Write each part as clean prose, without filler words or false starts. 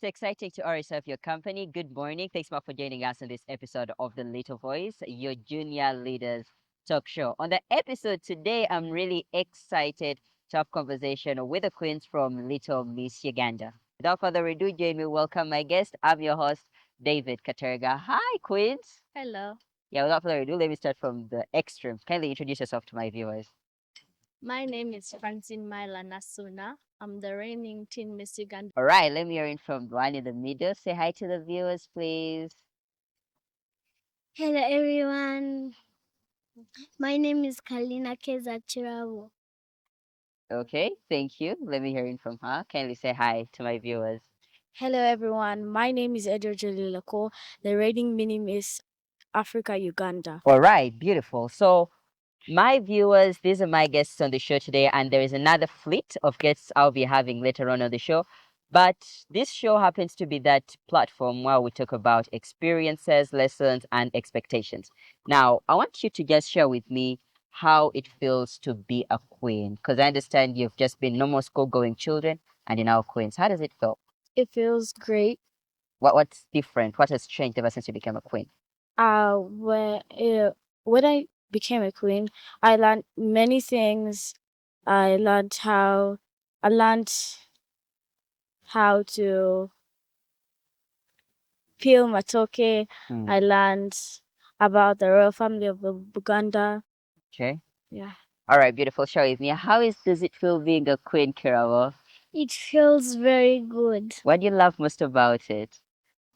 so exciting to always have your company. Good morning. Thanks so much for joining us on this episode of The Little Voice, your junior leaders talk show. On the episode today, I'm really excited to have conversation with the queens from Little Miss Uganda. Without further ado, join me welcome my guest. I'm your host, David Kateregga. Hi, queens. Hello, Yeah, without further ado, let me start from the extreme. Kindly introduce yourself to my viewers. my name is Francine Myla Nasuna. I'm the reigning Teen Miss Uganda. All right, let me hear it from the one in the middle. Say hi to the viewers, please. Hello everyone. My name is Kalina Keza Chirawo. Okay, thank you. Let me hear it from her. Kindly say hi to my viewers. Hello everyone, my name is Edward Lako. The reigning name is Africa Uganda. All right, beautiful. So, my viewers, these are my guests on the show today, and there is another fleet of guests I'll be having later on the show. But this show happens to be that platform where we talk about experiences, lessons, and expectations. Now, I want you to just share with me how it feels to be a queen, because I understand you've just been normal school going children and you're now queens. How does it feel? It feels great. What's different? What has changed ever since you became a queen? When I became a queen, I learned many things. I learned how I learned how to peel matoke. Hmm. I learned about the royal family of Uganda. Okay. Yeah. All right, beautiful. Share with me. Does it feel being a queen, Kiravo? It feels very good What do you love most about it?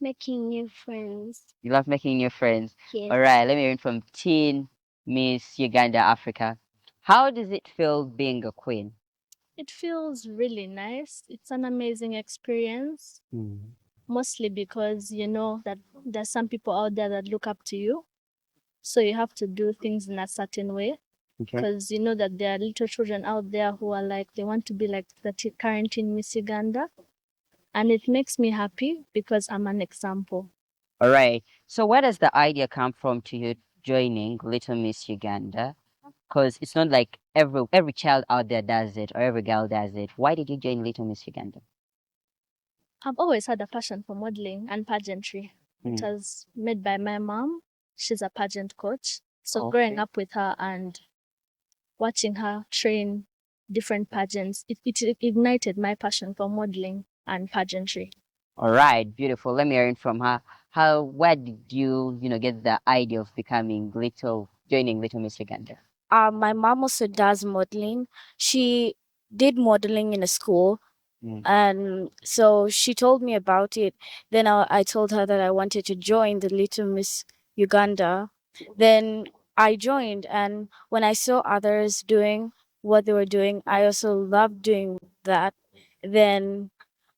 making new friends. You love making new friends. Yes. All right, let me hear from Teen Miss Uganda Africa. How does it feel being a queen? It feels really nice. It's an amazing experience, mostly because you know that there's some people out there that look up to you. So you have to do things in a certain way Okay. because you know that there are little children out there who are like, they want to be like the current Teen Miss Uganda. And it makes me happy because I'm an example. All right. So where does the idea come from to you joining Little Miss Uganda? Because it's not like every child out there does it or every girl does it. Why did you join Little Miss Uganda? I've always had a passion for modeling and pageantry. It Mm. was made by my mom. She's a pageant coach. So Okay. growing up with her and watching her train different pageants, it ignited my passion for modeling and pageantry. All right, beautiful. Let me hear it from her. Where did you get the idea of joining Little Miss Uganda? My mom also does modeling. She did modeling in a school. Mm. And so she told me about it. Then I told her that I wanted to join the Little Miss Uganda. Then I joined, and when I saw others doing what they were doing, I also loved doing that. Then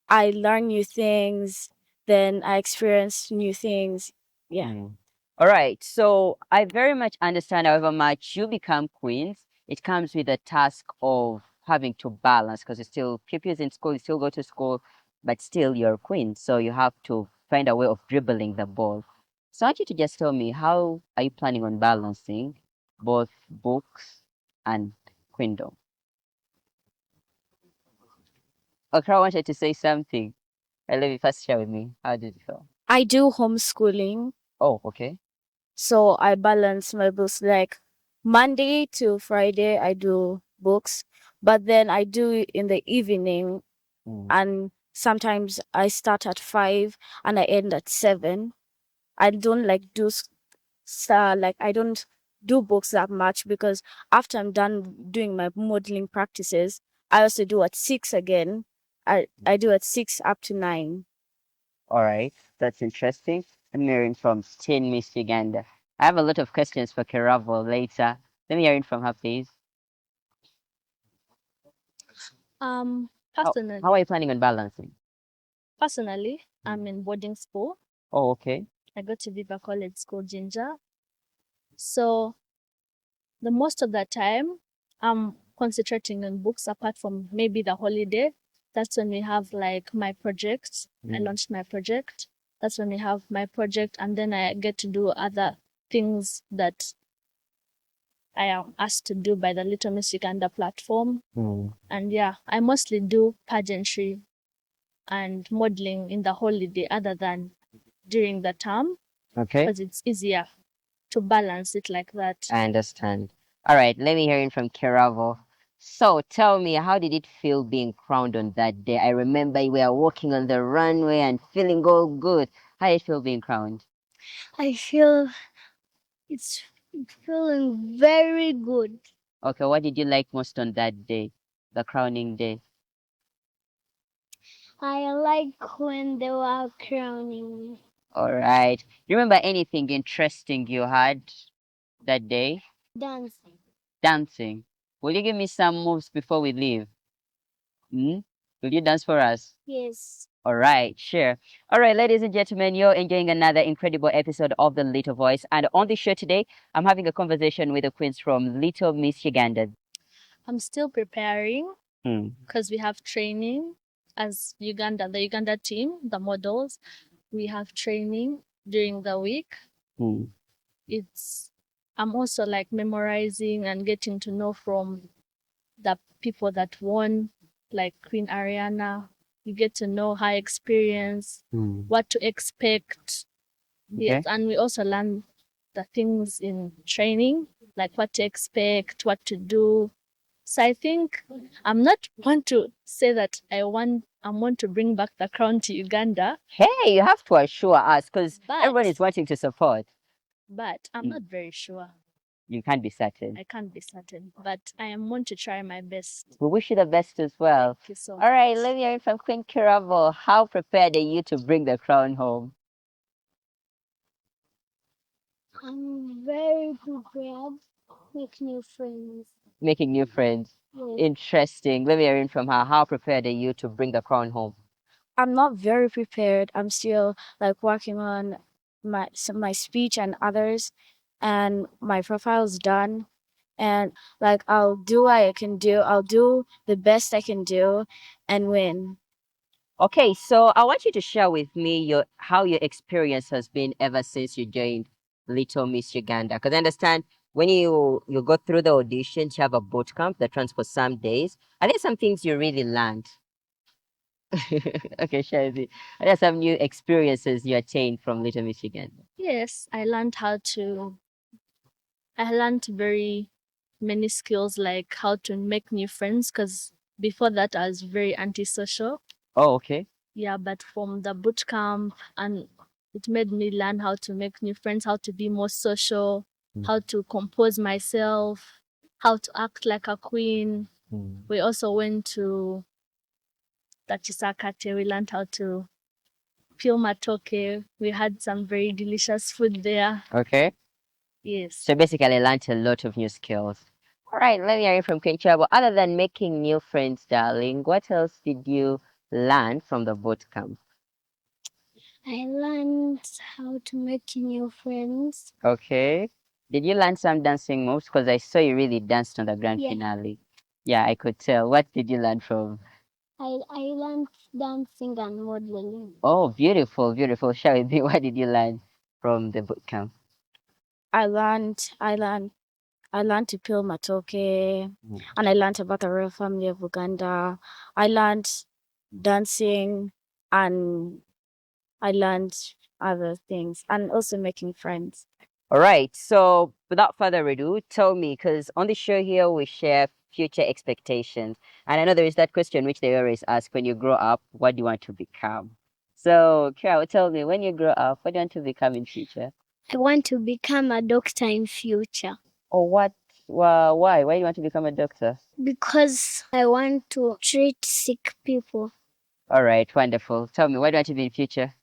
I learned new things. Then I experienced new things. Yeah. Mm. All right. So I very much understand however much you become queens, it comes with the task of having to balance because you still keep you in school, you still go to school, but still you're a queen. So you have to find a way of dribbling the ball. So I want you to just tell me how are you planning on balancing both books and queendom? Okra wanted to say something. Let me first share with me. How did it feel? I do homeschooling. Oh, okay. So I balance my books like Monday to Friday, I do books, but then I do it in the evening, Mm. and sometimes I start at 5 and I end at 7. I don't like I don't do books that much because after I'm done doing my modeling practices, I also do at 6 again. I do at 6 up to 9. All right, that's interesting. I'm hearing from Teen Miss Uganda. I have a lot of questions for Keravo later. Let me hear it from her, please. Um, How are personally, you planning on balancing? personally, I'm in boarding school. Oh, okay. I go to Viva College School, Ginger. So the most of the time, I'm concentrating on books apart from maybe the holiday. That's when we have like my project. I launched my project. That's when we have my project, and then I get to do other things that I am asked to do by the Little Miss Uganda platform. Mm. And yeah, I mostly do pageantry and modeling in the holiday other than during the term, Okay. because it's easier to balance it like that. I understand. All right, let me hear it from Keravo. So tell me, how did it feel being crowned on that day? I remember you were walking on the runway and feeling all good. How did it feel being crowned? I feel it's feeling very good. Okay, what did you like most on that day, the crowning day? I like when they were crowning me. All right. Remember anything interesting you had that day? Dancing. Dancing. Will you give me some moves before we leave? Hmm? Will you dance for us? Yes. All right, sure. All right, ladies and gentlemen, you're enjoying another incredible episode of The Little Voice. And on the show today, I'm having a conversation with the queens from Little Miss Uganda. I'm still preparing Hmm. because we have training as Uganda, the Uganda team, the models. We have training during the week. Hmm. I'm also like memorizing and getting to know from the people that won, like Queen Ariana. You get to know her experience, Hmm. what to expect. Yes, Okay. and we also learn the things in training, like what to expect, what to do. So I think I'm not want to say that I want to bring back the crown to Uganda, Hey, you have to assure us because but everyone is wanting to support. I'm Hmm. not very sure. You can't be certain. I can't be certain, but I am want to try my best. We wish you the best as well. Thank you so All much. right, let me hear it from Queen Kiravo. How prepared are you to bring the crown home? I'm very prepared. Make new friends. Making new friends. Yes. Interesting. Let me hear it from her. How prepared are you to bring the crown home? I'm not very prepared. I'm still like working on my speech and others, and my profile's done. And like I'll do what I can do. I'll do the best I can do, and win. Okay, so I want you to share with me how your experience has been ever since you joined Little Miss Uganda. Because I understand when you go through the auditions, you have a boot camp that runs for some days. Are there some things you really learned? Okay, share with me. Are there some new experiences you attained from Little Miss Uganda? Yes, I learned very many skills like how to make new friends because before that I was very antisocial. Oh, okay. Yeah, but from the boot camp and it made me learn how to make new friends, how to be more social, how to compose myself, how to act like a queen. We also went to Tachisakate. We learned how to peel matoke. We had some very delicious food there. Okay. Yes. So basically, I learned a lot of new skills. All right, let me hear it from Queen Chabo. Other than making new friends, darling, what else did you learn from the boot camp? I learned how to make new friends. Okay. Did you learn some dancing moves? Because I saw you really danced on the grand Yeah. finale. Yeah, I could tell. What did you learn from? I learned dancing and modeling. Oh, beautiful, beautiful. Share with me. What did you learn from the boot camp? I learned to peel matoke, and I learned about the royal family of Uganda. I learned dancing, and I learned other things, and also making friends. All right. So, without further ado, tell me, because on the show here we share future expectations, and I know there is that question which they always ask: when you grow up, what do you want to become? So, Carol, tell me, when you grow up, what do you want to become in future? I want to become a doctor in future Or what? Why? Why do you want to become a doctor? because I want to treat sick people. All right, wonderful. Tell me, what do you want to be in future?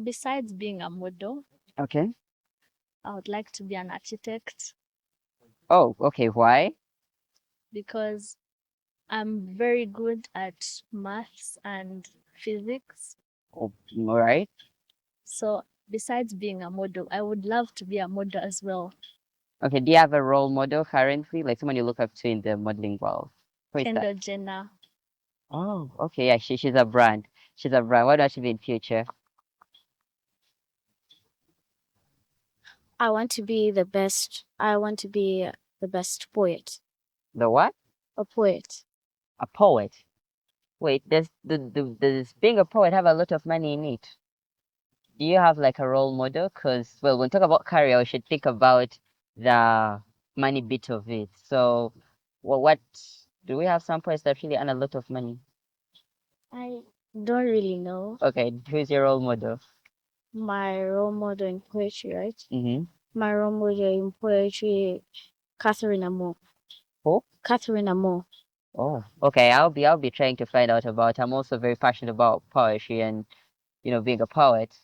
Besides being a model, Okay. I would like to be an architect Oh, okay. Why? because I'm very good at maths and physics. Oh, all right. So besides being a model, I would love to be a model as well. Okay. Do you have a role model currently, like someone you look up to in the modeling world? Who is that? Kendall Jenner. Oh, okay. Yeah, she's a brand. She's a brand. What do you want to be in future? I want to be the best. I want to be the best poet. The what? A poet. A poet. Wait, does being a poet have a lot of money in it? Do you have like a role model? Because, well, when we talk about career, we should think about the money bit of it. So, what do we have some poets that really earn a lot of money? I don't really know. Okay, who's your role model? My role model in poetry, right? Mm-hmm. My role model in poetry, Catherine Amo. Who? Catherine Amo. Oh, okay. I'll be trying to find out about. I'm also very passionate about poetry and being a poet.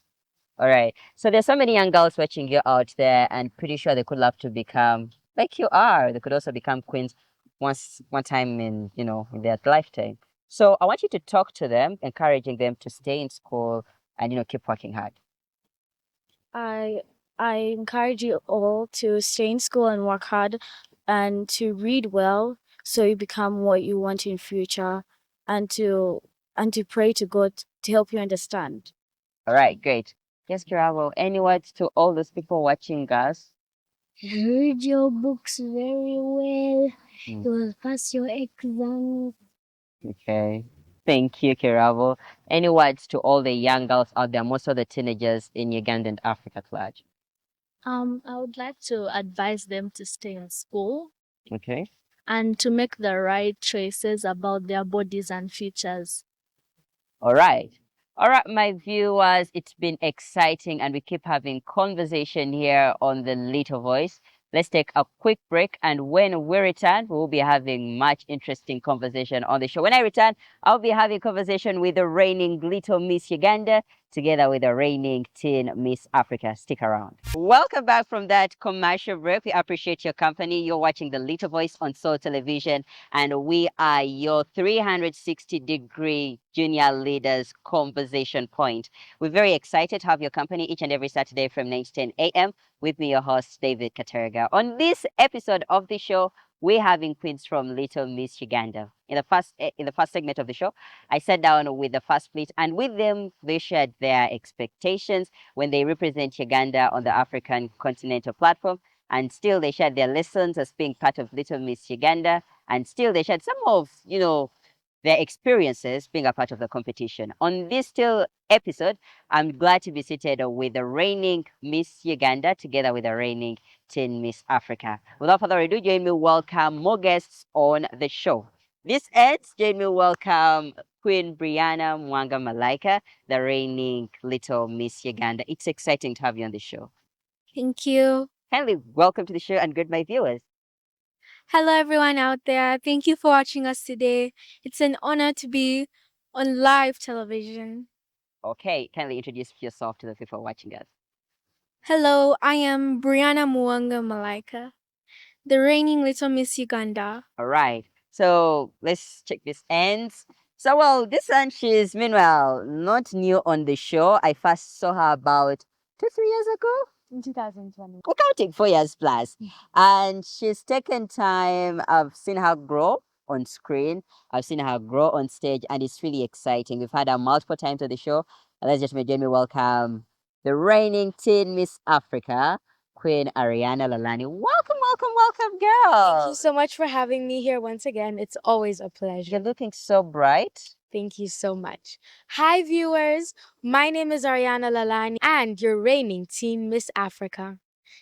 All right. So there's so many young girls watching you out there, and pretty sure they could love to become like you are. They could also become queens one time in their lifetime. So I want you to talk to them, encouraging them to stay in school and keep working hard. I I encourage you all to stay in school and work hard and to read well so you become what you want in future and to pray to God to help you understand. All right, great. Yes, Kirabo. Any words to all those people watching us? Read your books very well. Mm, You will pass your exams. okay. Thank you, Kirabo. Any words to all the young girls out there, most of the teenagers in Uganda and Africa at large? I would like to advise them to stay in school Okay. and to make the right choices about their bodies and futures. All right. All right, my viewers, it's been exciting and we keep having conversation here on the Little Voice. Let's take a quick break, and when we return, we'll be having much interesting conversation on the show. When I return, I'll be having conversation with the reigning Little Miss Uganda together with the reigning Teen Miss Africa. Stick around. Welcome back from that commercial break. We appreciate your company. You're watching the Little Voice on Soul Television, and we are your 360-degree junior leaders conversation point. We're very excited to have your company each and every Saturday from 9 to 10 a.m. with me, your host, David Kateregga. On this episode of the show, we're having queens from Little Miss Uganda. In the first segment of the show, I sat down with the first fleet, and with them, they shared their expectations when they represent Uganda on the African continental platform. And still, they shared their lessons as being part of Little Miss Uganda. And still, they shared some of, their experiences being a part of the competition. On this still episode, I'm glad to be seated with the reigning Miss Uganda together with the reigning Teen Miss Africa. Without further ado, join me welcome more guests on the show. This ends, join me welcome Queen Brianna Mwanga Malaika, the reigning Little Miss Uganda. It's exciting to have you on the show. Thank you. Kindly welcome to the show and greet my viewers. Hello, everyone out there. Thank you for watching us today. It's an honor to be on live television. Okay, kindly introduce yourself to the people watching us. Hello, I am Brianna Muwanga Malaika, the reigning Little Miss Uganda. All right. So let's check this ends. So well, this one she's meanwhile not new on the show. I first saw her about 2, 3 years ago. In 2020. We're counting 4 years plus. And she's taken time. I've seen her grow on screen. I've seen her grow on stage, and it's really exciting. We've had her multiple times on the show. Let's just make Jamie welcome the reigning teen Miss Africa, Queen Ariana Lalani. Welcome, welcome, welcome, girl. Thank you so much for having me here once again. It's always a You're pleasure. looking so bright. Thank you so much. Hi, viewers. My name is Ariana Lalani, and your reigning Teen Miss Africa.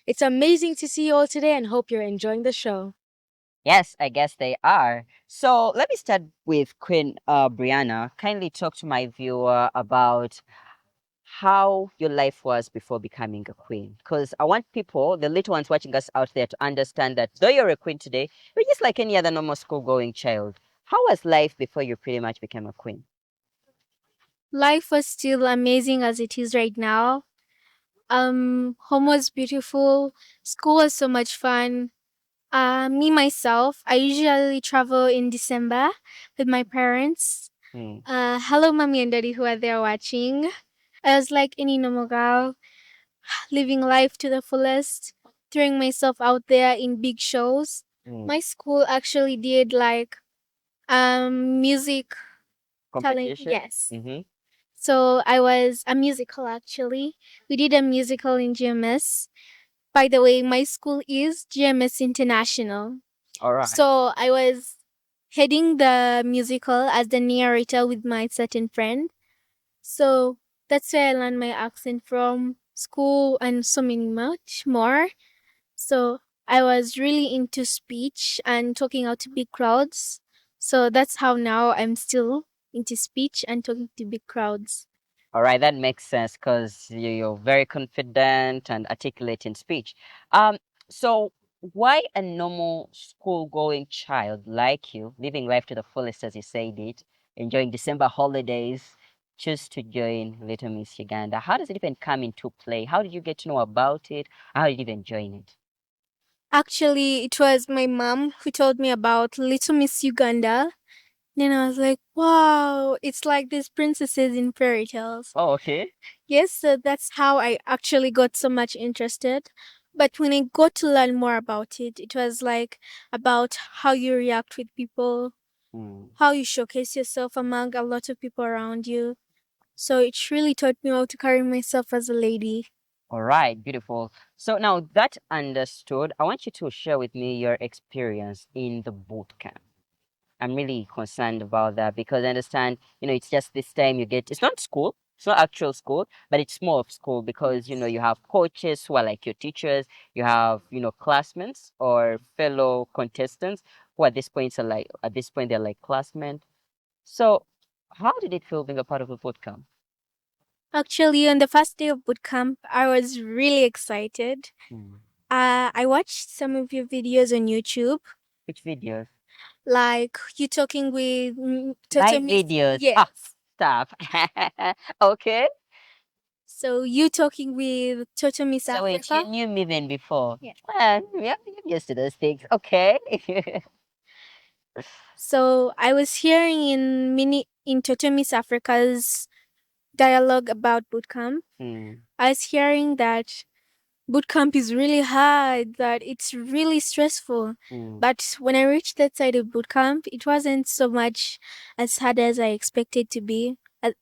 It's amazing to see you all today and hope you're enjoying the show. Yes, I guess they are. So let me start with Queen Brianna. Kindly talk to my viewer about how your life was before becoming a queen. Because I want people, the little ones watching us out there, to understand that though you're a queen today, you're just like any other normal school going child. How was life before you pretty much became a queen? Life was still amazing as it is right now. Home was beautiful. School was so much fun. Me myself, I usually travel in December with my parents. Hmm. Hello, mommy and daddy who are there watching. I was like any normal girl, living life to the fullest, throwing myself out there in big shows. Hmm. My school actually did like music talent. Competition? Yes. Mm-hmm. So I was a musical actually. We did a musical in GMS. By the way, my school is GMS International. All right. So I was heading the musical as the narrator with my certain friend. So that's where I learned my accent from, school, and so many much more. So I was really into speech and talking out to big crowds. So that's how now I'm still into speech and talking to big crowds. All right, that makes sense because you're very confident and articulate in speech. So why a normal school-going child like you, living life to the fullest as you said it, enjoying December holidays, choose to join Little Miss Uganda? How does it even come into play? How did you get to know about it? How did you even join it? Actually, it was my mom who told me about Little Miss Uganda. Then I was like, wow, it's like these princesses in fairy tales. Oh, okay. Yes, so that's how I actually got so much interested. But when I got to learn more about it, it was like about how you react with people, Hmm. how you showcase yourself among a lot of people around you. So it really taught me how to carry myself as a lady. All right, beautiful. So now that understood, I want you to share with me your experience in the boot camp. I'm really concerned about that because I understand, it's just this time it's not school, it's not actual school, but it's more of school because, you have coaches who are like your teachers, you have, classmates or fellow contestants who at this point, they're like classmates. So, how did it feel being a part of a boot camp? Actually, on the first day of boot camp, I was really excited. Hmm. I watched some of your videos on YouTube, Which videos? like you talking with Live Totomi. videos. Yes. Ah, stop. Okay. So you talking with Totomi So wait, you Africa? knew me then before? Yeah. Well, yeah, I'm used to those things. Okay. So I was hearing in Totomi Africa's dialogue about bootcamp. Hmm. I was hearing that bootcamp is really hard, that it's really stressful. Hmm. But when I reached that side of bootcamp, it wasn't so much as hard as I expected to be,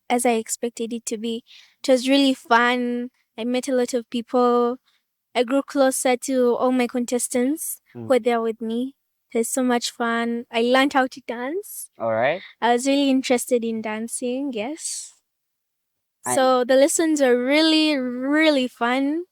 as I expected it to be. It was really fun. I met a lot of people. I grew closer to all my contestants Hmm. who were there with me. It was so much fun. I learned how to dance. All right. I was really interested in dancing, yes. And So the lessons are really, really fun.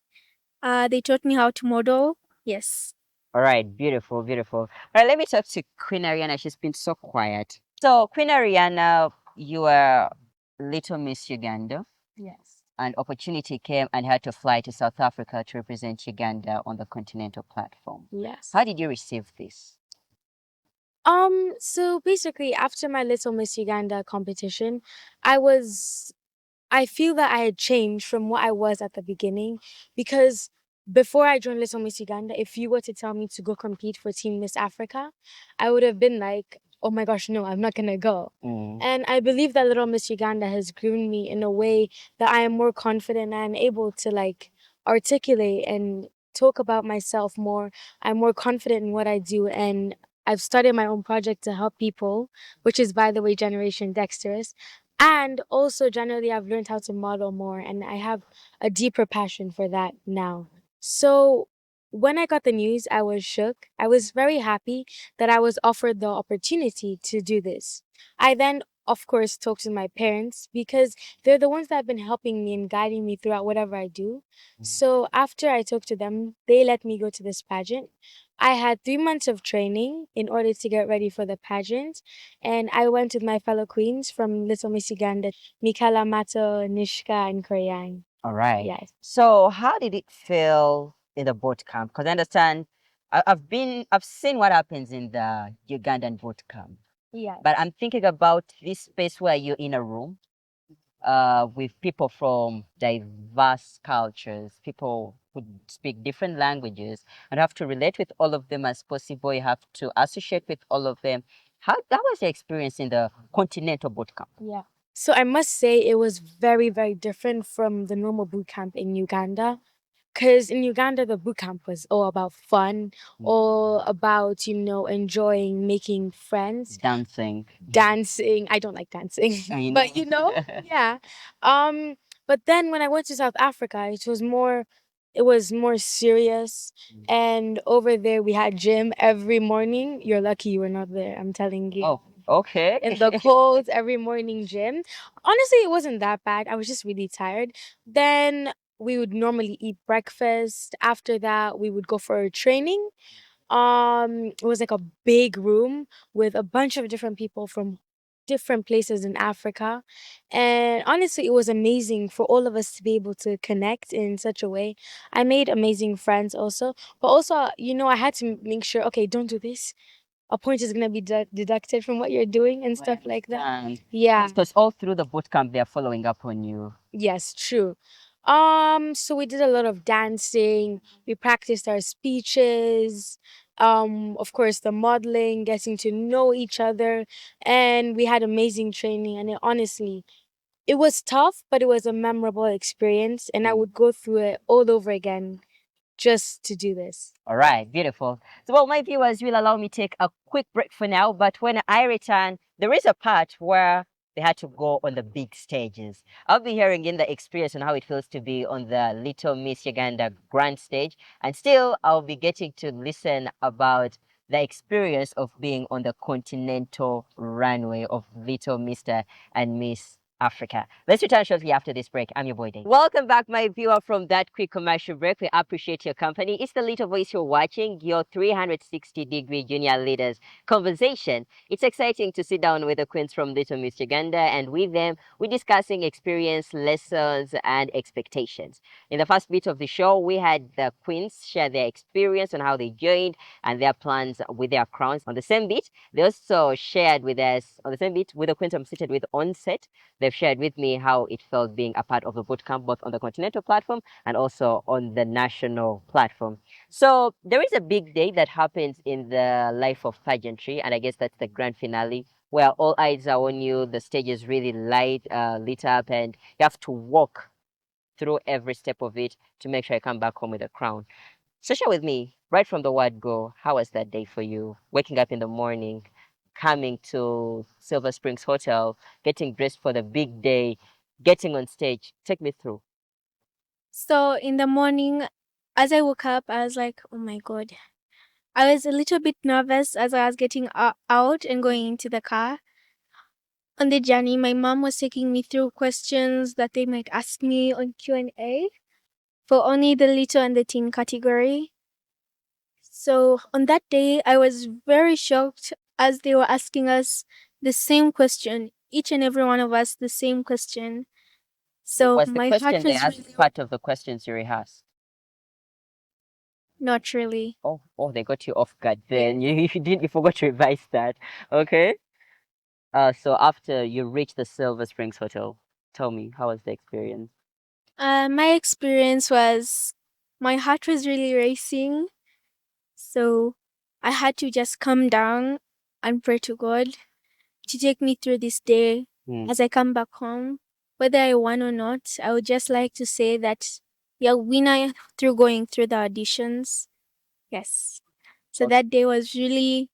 They taught me how to model. Yes. all right, beautiful, beautiful. All right, let me talk to Queen Ariana. She's been so quiet. So, Queen Ariana, you are Little Miss Uganda. Yes. An opportunity came and had to fly to South Africa to represent Uganda on the continental platform. Yes. How did you receive this? So basically after my Little Miss Uganda competition, I was I feel that I had changed from what I was at the beginning because before I joined Little Miss Uganda, if you were to tell me to go compete for Team Miss Africa, I would have been like, oh my gosh, no, I'm not gonna go. Mm. And I believe that Little Miss Uganda has grown me in a way that I am more confident and I'm able to like articulate and talk about myself more. I'm more confident in what I do and I've started my own project to help people, which is by the way Generation Dexterous. And also, generally, I've learned how to model more, and I have a deeper passion for that now. So, when I got the news, I was shook. I was very happy that I was offered the opportunity to do this. I then, of course, talked to my parents because they're the ones that have been helping me and guiding me throughout whatever I do. So, after I talked to them, they let me go to this pageant. I had 3 months of training in order to get ready for the pageant. And I went with my fellow queens from Little Miss Uganda, Mikala Mato, Nishka, and Korean. All right. Yes. So, how did it feel in the boot camp? Because I understand I've seen what happens in the Ugandan boot camp, Yes. but I'm thinking about this space where you're in a room with people from diverse cultures, people who speak different languages, and have to relate with all of them as possible. You have to associate with all of them. How that was your experience in the continental boot camp? Yeah. So I must say it was very, very different from the normal boot camp in Uganda. Because in Uganda, the boot camp was all about fun, all about, enjoying, making friends, Dancing. dancing. I don't like dancing, I but know. yeah. Um, but then when I went to South Africa, it was more. it was more serious. And over there, we had gym every morning. You're lucky you were not there. I'm telling you. Oh, okay. In the cold, every morning gym. Honestly, it wasn't that bad. I was just really tired. Then we would normally eat breakfast. After that, we would go for a training. It was like a big room with a bunch of different people from different places in Africa. And honestly, it was amazing for all of us to be able to connect in such a way. I made amazing friends also. But also, I had to make sure, okay, don't do this. A point is going to be deducted from what you're doing and stuff like that. Yeah. Because all through the boot camp, they're following up on you. Yes, true. So we did a lot of dancing. We practiced our speeches. Of course, the modeling, getting to know each other, and we had amazing training. And honestly, it was tough, but it was a memorable experience, and I would go through it all over again just to do this. All right, beautiful. So, well, my viewers will allow me take a quick break for now, but when I return, there is a part where they had to go on the big stages. I'll be hearing in the experience on how it feels to be on the Little Miss Uganda grand stage, and still I'll be getting to listen about the experience of being on the continental runway of Little Mr. and Miss Africa. Let's return shortly after this break. I'm your boy Dave. Welcome back, my viewer, from that quick commercial break. We appreciate your company. It's the little voice you're watching, your 360-degree junior leaders conversation. It's exciting to sit down with the queens from Little Miss Uganda, and with them, we're discussing experience, lessons, and expectations. In the first bit of the show, we had the queens share their experience on how they joined and their plans with their crowns. On the same bit, they also shared with us, on the same bit, with the queens I'm seated with on set, they've shared with me how it felt being a part of the bootcamp, both on the continental platform and also on the national platform. So there is a big day that happens in the life of pageantry, and I guess that's the grand finale, where all eyes are on you. The stage is really lit up, and you have to walk through every step of it to make sure you come back home with a crown. So share with me, right from the word go, how was that day for you? Waking up in the morning, coming to Silver Springs Hotel, getting dressed for the big day, getting on stage. Take me through. So in the morning, as I woke up, I was like, oh my God. I was a little bit nervous as I was getting out and going into the car. On the journey, my mom was taking me through questions that they might ask me on Q&A for only the little and the teen category. So on that day, I was very shocked as they were asking us the same question, each and every one of us the same question. So Was the my heart question they was asked really part of the questions you rehearsed? not really. Oh, they got you off guard then. You forgot to revise that. Okay. So after you reached the Silver Springs Hotel, tell me, how was the experience? My experience was my heart was really racing. So I had to just calm down and pray to God to take me through this day Hmm. as I come back home. Whether I won or not, I would just like to say that you're a winner through going through the auditions. Yes. So Okay. that day was really,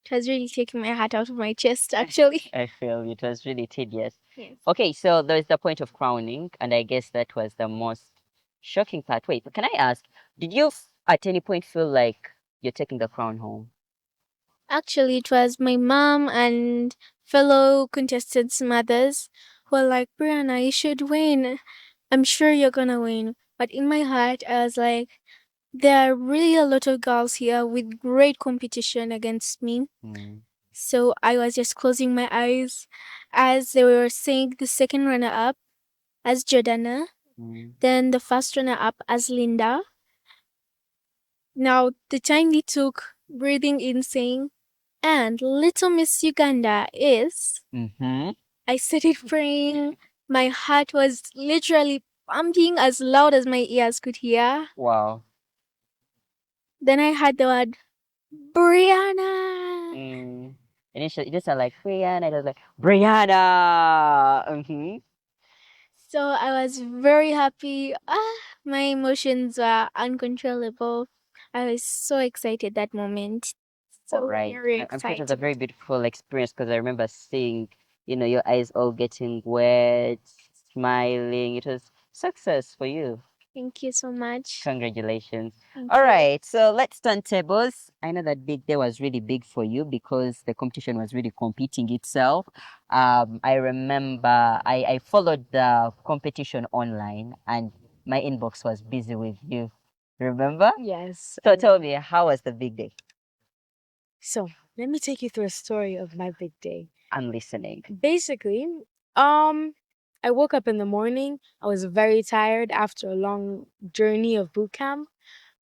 it was really taking my heart out of my chest, actually. I feel it was really tedious. Yes. Okay, so there's the point of crowning, and I guess that was the most shocking part. Wait, can I ask, did you at any point feel like you're taking the crown home? Actually, it was my mom and fellow contestants' mothers who were like, Brianna, you should win. I'm sure you're gonna win. But in my heart, I was like, there are really a lot of girls here with great competition against me. Mm. So I was just closing my eyes as they were saying the second runner up as Jordana, Mm. then the first runner up as Linda. Now, the time we took breathing in, saying, and Little Miss Uganda is. Mm-hmm. I started praying. My heart was literally pumping as loud as my ears could hear. Wow. Then I heard the word Brianna. Mm. Initially, it just sounded like Brianna. It was like Brianna. Mm-hmm. So I was very happy. My emotions were uncontrollable. I was so excited that moment. All So right. very I'm sure it was a excited. very beautiful experience because I remember seeing, your eyes all getting wet, smiling. It was success for you. Thank you so much. Congratulations. Thank All you. right, so let's turn tables. I know that big day was really big for you because the competition was really competing itself. I remember I followed the competition online and my inbox was busy with you. Remember? Yes. So tell me, how was the big day? So let me take you through a story of my big day. I'm listening. Basically, um, I woke up in the morning. I was very tired after a long journey of boot camp,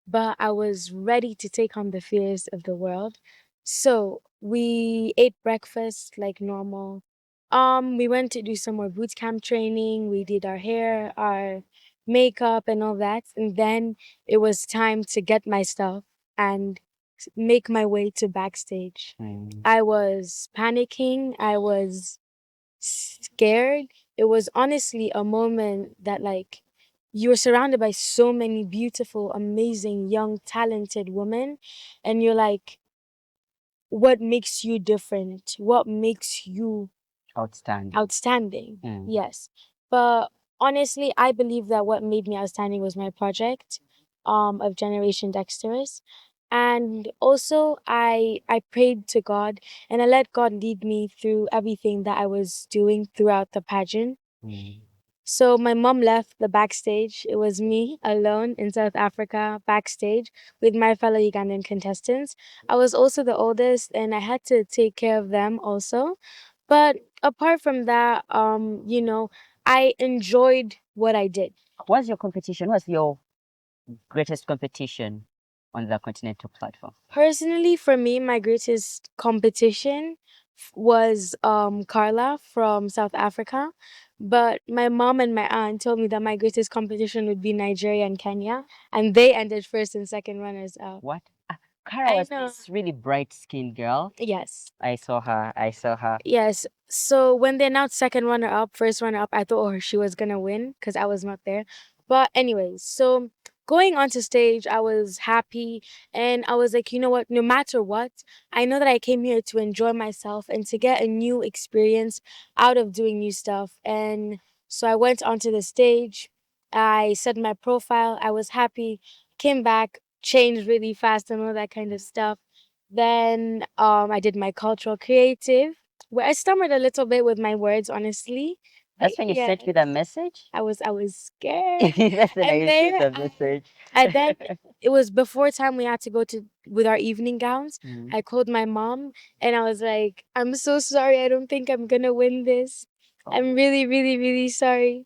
but I was ready to take on the fears of the world. So we ate breakfast like normal. We went to do some more boot camp training. We did our hair, our makeup, and all that. And then it was time to get my stuff and make my way to backstage. Mm. I was panicking. I was scared. It was honestly a moment that, like, you were surrounded by so many beautiful, amazing, young, talented women, and you're like, what makes you different? What makes you Outstanding. outstanding? Mm. Yes. But honestly, I believe that what made me outstanding was my project of Generation Dexterous. And also I prayed to God and I let God lead me through everything that I was doing throughout the pageant. Mm. So my mom left the backstage. It was me alone in South Africa backstage with my fellow Ugandan contestants. I was also the oldest and I had to take care of them also. But apart from that, I enjoyed what I did. What's your competition? What's your greatest competition on the continental platform? Personally, for me, my greatest competition was Carla from South Africa. But my mom and my aunt told me that my greatest competition would be Nigeria and Kenya, and they ended first and second runners up. What? Kara I was know. this really bright skinned girl. Yes. I saw her. I saw her. Yes. So when they announced second runner up, first runner up, I thought she was gonna win because I was not there. But anyways, so going onto stage, I was happy and I was like, you know what, no matter what, I know that I came here to enjoy myself and to get a new experience out of doing new stuff. And so I went onto the stage, I said my profile, I was happy, came back, changed really fast and all that kind of stuff. Then I did my cultural creative where I stammered a little bit with my words, honestly. But That's when you yeah, sent me that message. I was scared. That's when I And received then the message. and then it was before time we had to go to with our evening gowns. Mm. I called my mom and I was like, I'm so sorry. I don't think I'm gonna win this. I'm really, really, really sorry.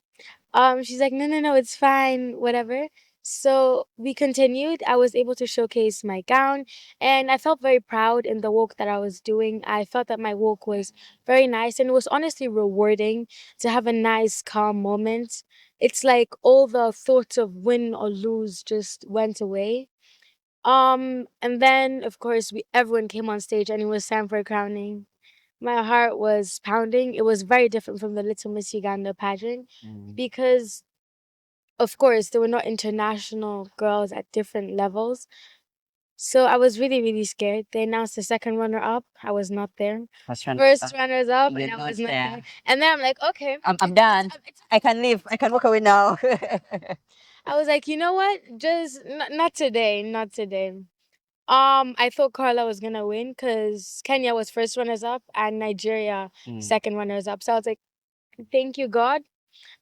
She's like, no, no, no, it's fine, whatever. So we continued. I was able to showcase my gown, and I felt very proud in the walk that I was doing. I felt that my walk was very nice, and it was honestly rewarding to have a nice, calm moment. It's like all the thoughts of win or lose just went away. And then of course everyone came on stage, and it was time for crowning. My heart was pounding. It was very different from the Little Miss Uganda pageant Mm. because, of course, there were not international girls at different levels. So I was really, really scared. They announced the second runner up. I was not there. First runners up, You're and I not was not there. there. And then I'm like, okay, I'm done. I can leave. I can walk away now. I was like, you know what? Just not today, not today. I thought Carla was gonna win because Kenya was first runners up and Nigeria Mm. second runners up. So I was like, thank you, God.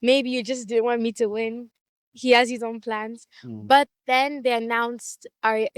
Maybe you just didn't want me to win. He has his own plans. Mm. But then they announced they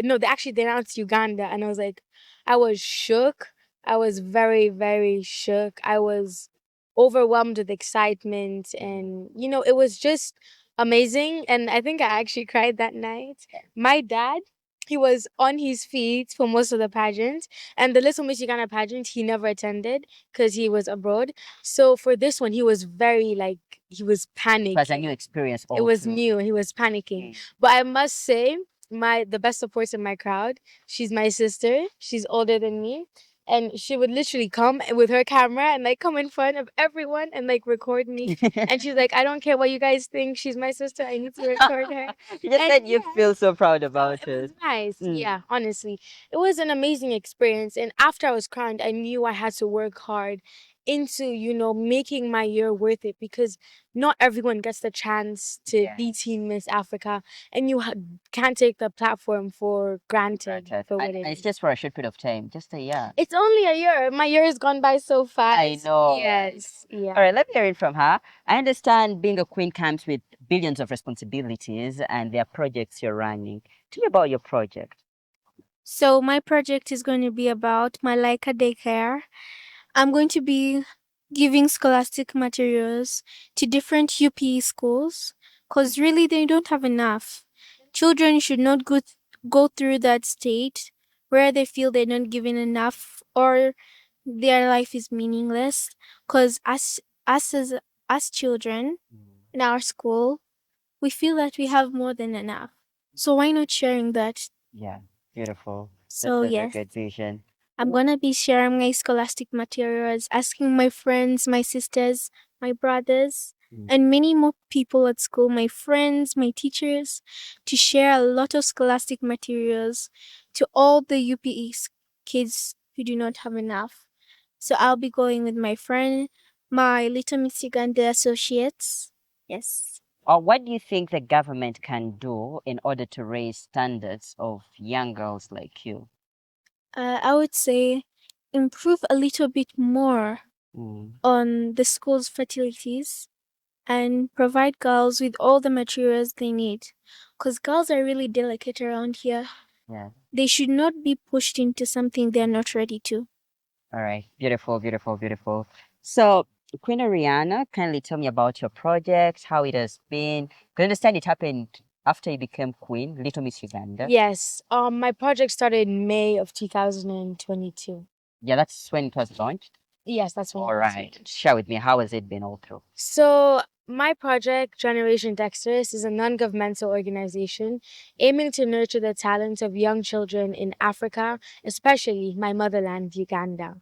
announced Uganda, and I was like, I was shook. I was very, very shook. I was overwhelmed with excitement, and it was just amazing. And I think I actually cried that night. My dad, he was on his feet for most of the pageant, and the Little Miss Uganda pageant he never attended because he was abroad. So for this one, he was very like he was It was a new panicking. experience It was also. new. He was panicking. Mm. But I must say, the best support in my crowd, she's my sister. She's older than me. And she would literally come with her camera and like come in front of everyone and like record me. And she's like, I don't care what you guys think. She's my sister. I need to record her. You just And said you yeah, feel so proud so about it was it. nice. Mm. Yeah, honestly. It was an amazing experience. And after I was crowned, I knew I had to work hard into, making my year worth it, because not everyone gets the chance to be Teen Miss Africa, and can't take the platform for granted Granted. for what And it it's is. just for a short period of time, just a year. It's only a year. My year has gone by so fast. I know. Yes. All Yeah. right, let me hear it from her. I understand being a queen comes with billions of responsibilities and there are projects you're running. Tell me about your project. So my project is going to be about my Leica daycare. I'm going to be giving scholastic materials to different UP schools because really they don't have enough. Children should not go through that state where they feel they're not given enough or their life is meaningless. Because us as children in our school, we feel that we have more than enough. So why not sharing that? Yeah, beautiful. So That's a very yes. good vision. I'm gonna be sharing my scholastic materials, asking my friends, my sisters, my brothers, Mm. and many more people at school, my friends, my teachers, to share a lot of scholastic materials to all the kids who do not have enough. So I'll be going with my friend, my Little Miss Uganda associates. Yes. Or what do you think the government can do in order to raise standards of young girls like you? I would say improve a little bit more Mm. on the school's facilities and provide girls with all the materials they need. Because girls are really delicate around here. Yeah. They should not be pushed into something they're not ready to. All right. Beautiful, beautiful, beautiful. So, Queen Ariana, kindly tell me about your project, how it has been. 'Cause I understand it happened after you became Queen, Little Miss Uganda. Yes. My project started in May of 2022. Yeah, that's when it was launched. Yes, that's when. All right. Share with me, how has it been all through? So, my project, Generation Dexterous, is a non governmental organization aiming to nurture the talents of young children in Africa, especially my motherland, Uganda.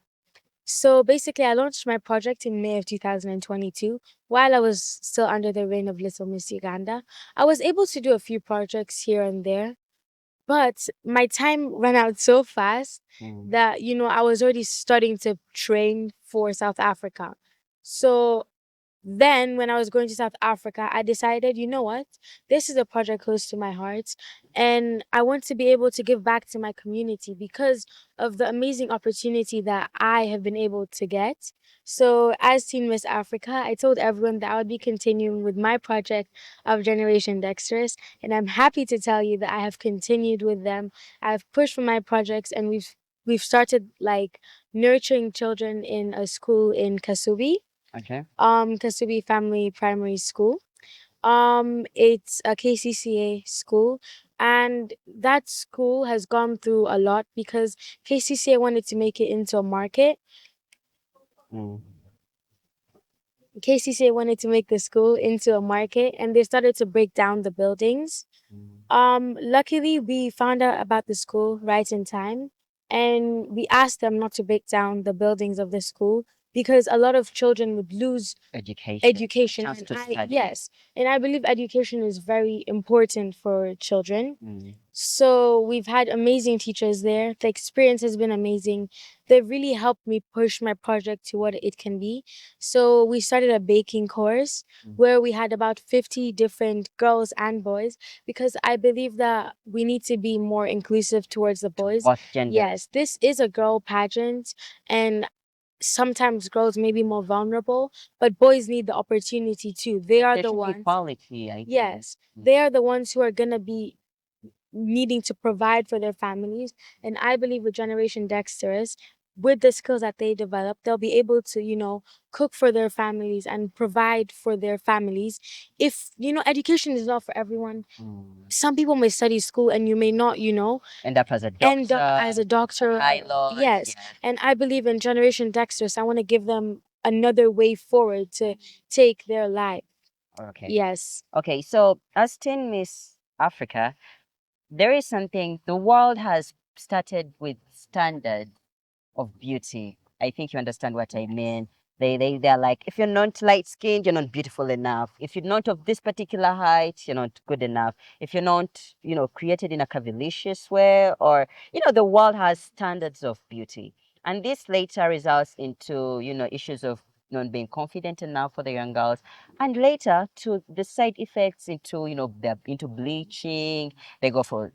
So, basically, I launched my project in May of 2022 while I was still under the reign of Little Miss Uganda. I was able to do a few projects here and there, but my time ran out so fast Mm. that, I was already starting to train for South Africa. So, then, when I was going to South Africa, I decided, you know what? This is a project close to my heart, and I want to be able to give back to my community because of the amazing opportunity that I have been able to get. So, as Teen Miss Africa, I told everyone that I would be continuing with my project of Generation Dexterous, and I'm happy to tell you that I have continued with them. I've pushed for my projects, and we've started like nurturing children in a school in Kasubi, Okay. Kasubi Family Primary School. It's a KCCA school, and that school has gone through a lot because KCCA wanted to make it into a market. Mm. KCCA wanted to make the school into a market, and they started to break down the buildings. Mm. Luckily, we found out about the school right in time, and we asked them not to break down the buildings of the school because a lot of children would lose education. Chance And to study. yes, and I believe education is very important for children. Mm. So we've had amazing teachers there. The experience has been amazing. They really helped me push my project to what it can be. So we started a baking course Mm. where we had about 50 different girls and boys because I believe that we need to be more inclusive towards the boys. Both genders. Yes, this is a girl pageant, and sometimes girls may be more vulnerable, but boys need the opportunity too. They are There the should be ones. equality, I think. Yes, they are the ones who are gonna be needing to provide for their families. And I believe with Generation Dexterous, with the skills that they develop, they'll be able to, cook for their families and provide for their families. If, education is not for everyone. Mm. Some people may study school and you may not, End up as a end up doctor, as a doctor. pilot. Yes. And I believe in Generation Dexterous. I want to give them another way forward to take their life. Okay. Yes. Okay, so as Teen Miss Africa, there is something the world has started with standard of beauty. I think you understand what I mean. They're like, if you're not light skinned, you're not beautiful enough. If you're not of this particular height, you're not good enough. If you're not, created in a cavalicious way, or the world has standards of beauty. And this later results into, issues of not being confident enough for the young girls. And later to the side effects into, they're into bleaching, they go for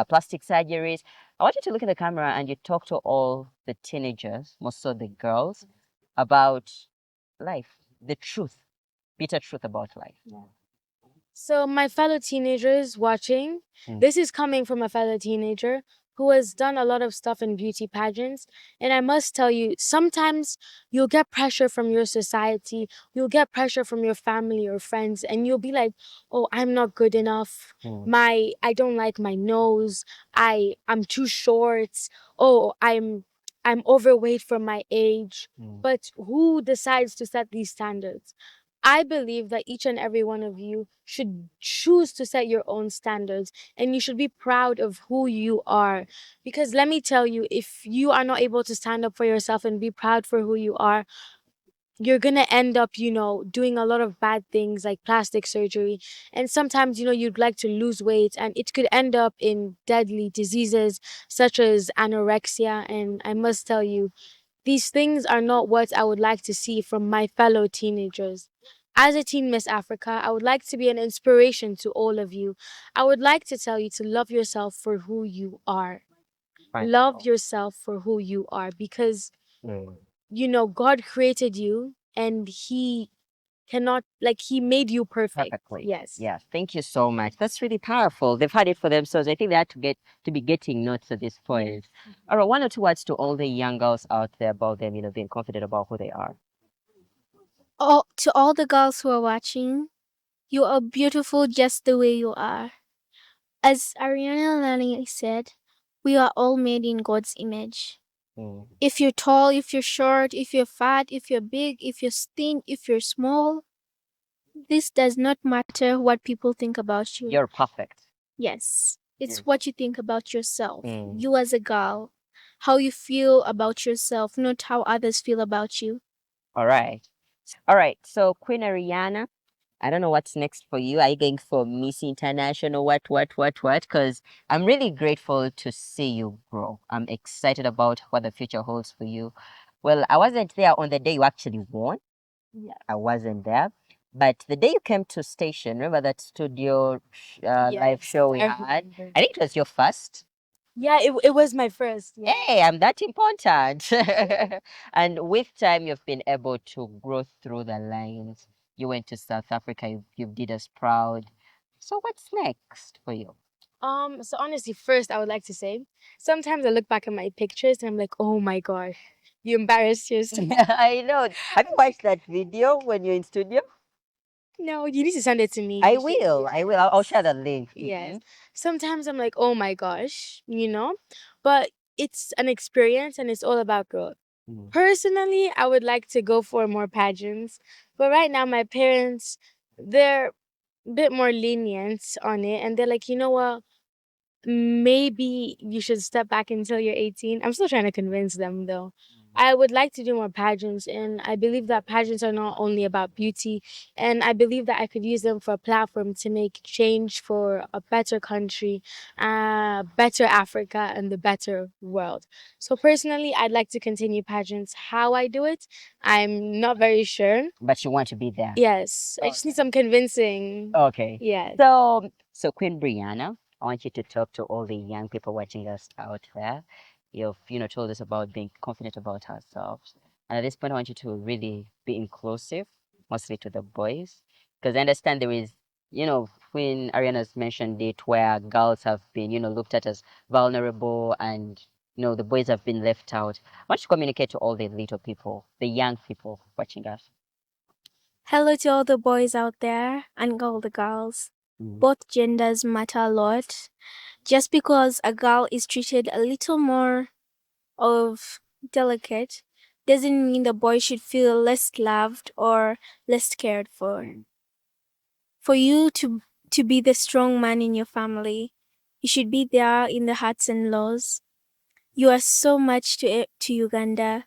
plastic surgeries. I want you to look at the camera and you talk to all the teenagers, most of the girls, about life, the truth, bitter truth about life. So, my fellow teenagers watching, this is coming from a fellow teenager who has done a lot of stuff in beauty pageants. And I must tell you, sometimes you'll get pressure from your society, you'll get pressure from your family or friends, and you'll be like, oh, I'm not good enough. I don't like my nose. I'm too short. Oh, I'm overweight for my age. But who decides to set these standards? I believe that each and every one of you should choose to set your own standards and you should be proud of who you are. Because let me tell you, if you are not able to stand up for yourself and be proud for who you are, you're going to end up, doing a lot of bad things like plastic surgery. And sometimes, you'd like to lose weight and it could end up in deadly diseases such as anorexia. And I must tell you, these things are not what I would like to see from my fellow teenagers. As a Teen Miss Africa, I would like to be an inspiration to all of you. I would like to tell you to love yourself for who you are. Love yourself for who you are because, God created you and He cannot, like, He made you perfect. Perfectly. Yes. Yeah. Thank you so much. That's really powerful. They've had it for themselves. I think they had to be getting notes at this point. All right, one or two words to all the young girls out there about them, being confident about who they are. To all the girls who are watching, you are beautiful just the way you are. As Ariana Lani said, we are all made in God's image. If you're tall, if you're short, if you're fat, if you're big, if you're thin, if you're small, this does not matter what people think about you. You're perfect. Yes, it's what you think about yourself. You as a girl, how you feel about yourself, not how others feel about you. All right. All right. So Queen Ariana, I don't know what's next for you. Are you going for Miss International? What? Because I'm really grateful to see you grow. I'm excited about what the future holds for you. Well, I wasn't there on the day you actually won. Yeah. I wasn't there. But the day you came to station, remember that studio live show we I had? remember. I think it was your first. Yeah, it was my first. Yeah. Hey, I'm that important. And with time, you've been able to grow through the lines. You went to South Africa, you did us proud. So what's next for you? So honestly, first I would like to say, sometimes I look back at my pictures and I'm like, oh my gosh, you embarrassed yourself. I know. Have you watched that video when you're in studio? No, you need to send it to me. I will. I will. I'll share the link. Yes. Sometimes I'm like, oh my gosh, but it's an experience and it's all about growth. Mhm. Personally, I would like to go for more pageants, but right now my parents, they're a bit more lenient on it and they're like, you know what? Maybe you should step back until you're 18. I'm still trying to convince them though. I would like to do more pageants, and I believe that pageants are not only about beauty, and I believe that I could use them for a platform to make change for a better country, better Africa, and the better world. So, personally, I'd like to continue pageants. How I do it, I'm not very sure. But you want to be there. Yes, I just need some convincing. Okay. Yes. So Queen Brianna, I want you to talk to all the young people watching us out there. You've, told us about being confident about ourselves. And at this point, I want you to really be inclusive, mostly to the boys. Because I understand there is, Queen Ariana's mentioned it where girls have been, looked at as vulnerable and, the boys have been left out. I want you to communicate to all the little people, the young people watching us. Hello to all the boys out there and all the girls. Both genders matter a lot. Just because a girl is treated a little more of delicate doesn't mean the boy should feel less loved or less cared for. For you to be the strong man in your family, you should be there in the hearts and laws. You are so much to Uganda.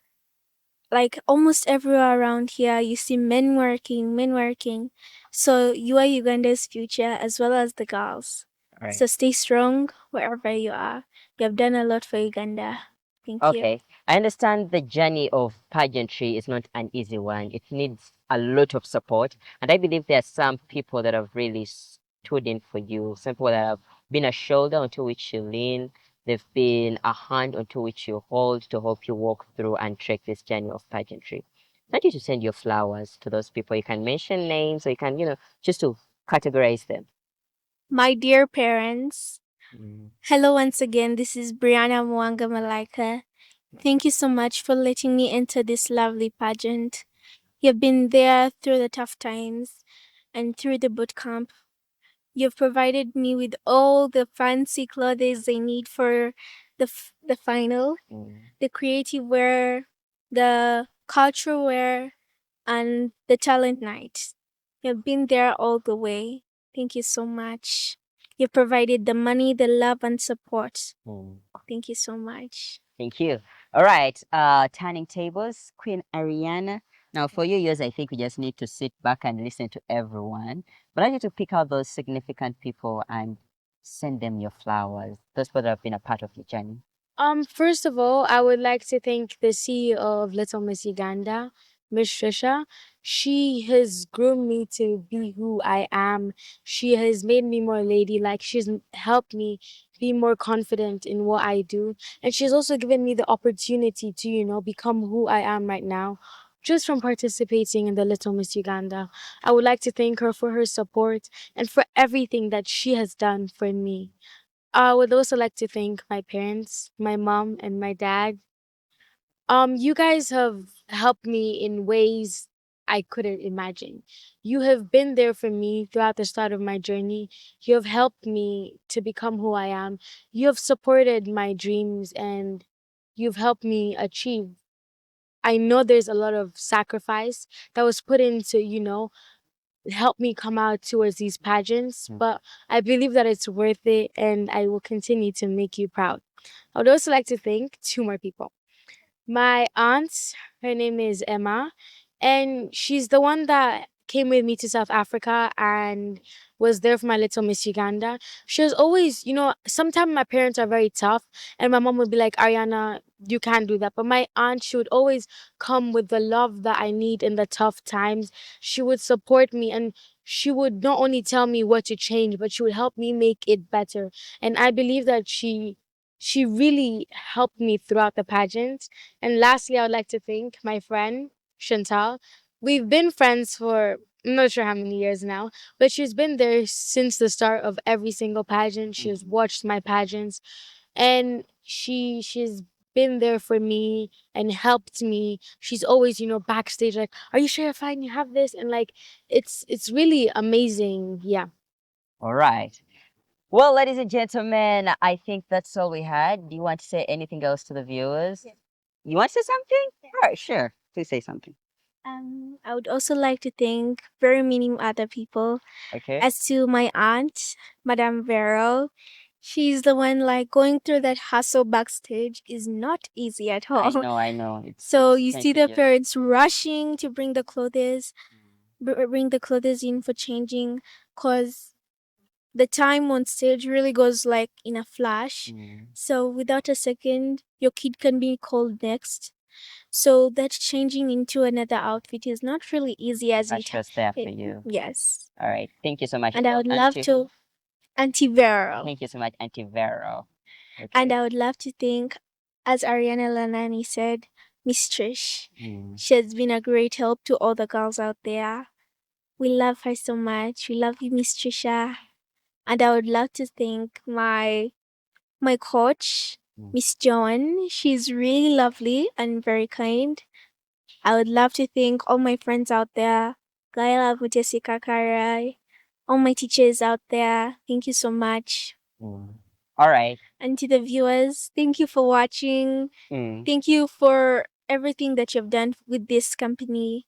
Like almost everywhere around here, you see men working, men working. So you are Uganda's future as well as the girls. All right. So stay strong wherever you are. You have done a lot for Uganda. Thank you. Okay, I understand the journey of pageantry is not an easy one. It needs a lot of support, and I believe there are some people that have really stood in for you. Some people that have been a shoulder onto which you lean. They've been a hand onto which you hold to help you walk through and trek this journey of pageantry. I want you to send your flowers to those people. You can mention names, or you can, just to categorize them. My dear parents, Mm. hello once again. This is Brianna Mwanga Malaika. Thank you so much for letting me enter this lovely pageant. You've been there through the tough times and through the boot camp. You've provided me with all the fancy clothes I need for the final, Mm. the creative wear, the cultural wear, and the talent night. You've been there all the way. Thank you so much. You provided the money, the love, and support. Mm. Thank you so much. Thank you. All right. Turning tables, Queen Ariana. Now, for you, yours, I think we just need to sit back and listen to everyone. But I need to pick out those significant people and send them your flowers. Those people that have been a part of your journey. First of all, I would like to thank the CEO of Little Miss Uganda, Miss Trisha. She has groomed me to be who I am. She has made me more ladylike. She's helped me be more confident in what I do. And she's also given me the opportunity to, become who I am right now. Just from participating in the Little Miss Uganda. I would like to thank her for her support and for everything that she has done for me. I would also like to thank my parents, my mom and my dad. You guys have helped me in ways I couldn't imagine. You have been there for me throughout the start of my journey. You have helped me to become who I am. You have supported my dreams and you've helped me achieve. I know there's a lot of sacrifice that was put into, help me come out towards these pageants, Mm. but I believe that it's worth it and I will continue to make you proud. I would also like to thank two more people. My aunt, her name is Emma, and she's the one that came with me to South Africa and was there for my little Miss Uganda. She was always, sometimes my parents are very tough, and my mom would be like, Ariana, you can't do that. But my aunt, she would always come with the love that I need in the tough times. She would support me and she would not only tell me what to change, but she would help me make it better. And I believe that she really helped me throughout the pageant. And lastly, I would like to thank my friend Chantal. We've been friends for I'm not sure how many years now, but she's been there since the start of every single pageant. She has watched my pageants, and she's been there for me and helped me. She's always, backstage like, "Are you sure you're fine? You have this," and like, it's really amazing. Yeah. All right. Well, ladies and gentlemen, I think that's all we had. Do you want to say anything else to the viewers? Yes. You want to say something? All right, sure. Please say something. I would also like to thank very many other people. Okay. As to my aunt, Madame Vero, she's the one like going through that hustle backstage is not easy at I all. know, I know. So It's you see the sensitive. parents rushing to bring the clothes, bring the clothes in for changing, cause the time on stage really goes like in a flash. Mm. So without a second, your kid can be called next. So that changing into another outfit is not really easy as I it. trust there for you. Yes. All right. Thank you so much. And I would love Auntie. to Auntie Vero. Thank you so much, Auntie Vero. And Okay. I would love to thank, as Ariana Lanani said, Miss Trish. Mm. She has been a great help to all the girls out there. We love her so much. We love you, Miss Trisha. And I would love to thank my coach, Mm. Miss Joan. She's really lovely and very kind. I would love to thank all my friends out there. Gaila Jessica Karai, all my teachers out there. Thank you so much. Mm. All right. And to the viewers, thank you for watching. Mm. Thank you for everything that you've done with this company.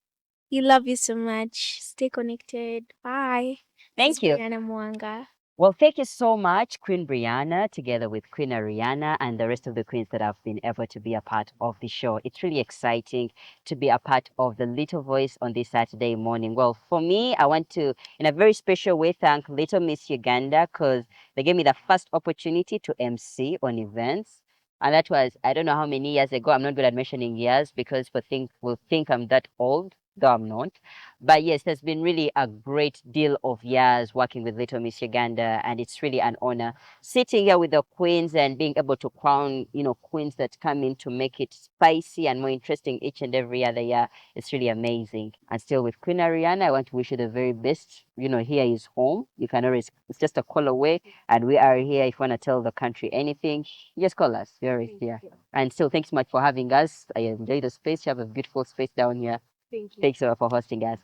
We love you so much. Stay connected. Bye. This Thank is you. Brianna Mwanga. Well, thank you so much, Queen Brianna, together with Queen Ariana and the rest of the queens that have been able to be a part of the show. It's really exciting to be a part of the Little Voice on this Saturday morning. Well, for me, I want to, in a very special way, thank Little Miss Uganda because they gave me the first opportunity to MC on events. And that was, I don't know how many years ago. I'm not good at mentioning years because people will think I'm that old, though I'm not. But yes, there's been really a great deal of years working with Little Miss Uganda, and it's really an honor sitting here with the queens and being able to crown, queens that come in to make it spicy and more interesting each and every other year. It's really amazing. And still with Queen Ariana, I want to wish you the very best. Here is home. You can always, it's just a call away, and we are here. If you want to tell the country anything, just call us. We're always here. And still, thanks so much for having us. I enjoy the space. You have a beautiful space down here. Thank you. Thanks for hosting us.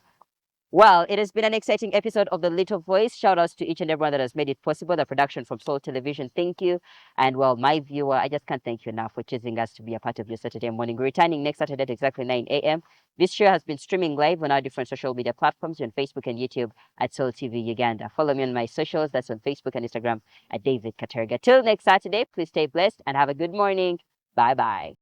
Well, it has been an exciting episode of The Little Voice. Shout outs to each and everyone that has made it possible. The production from Soul Television, thank you. And well, my viewer, I just can't thank you enough for choosing us to be a part of your Saturday morning. We're returning next Saturday at exactly 9 a.m. This show has been streaming live on our different social media platforms on Facebook and YouTube at Soul TV Uganda. Follow me on my socials. That's on Facebook and Instagram at David Kateregga. Till next Saturday, please stay blessed and have a good morning. Bye bye.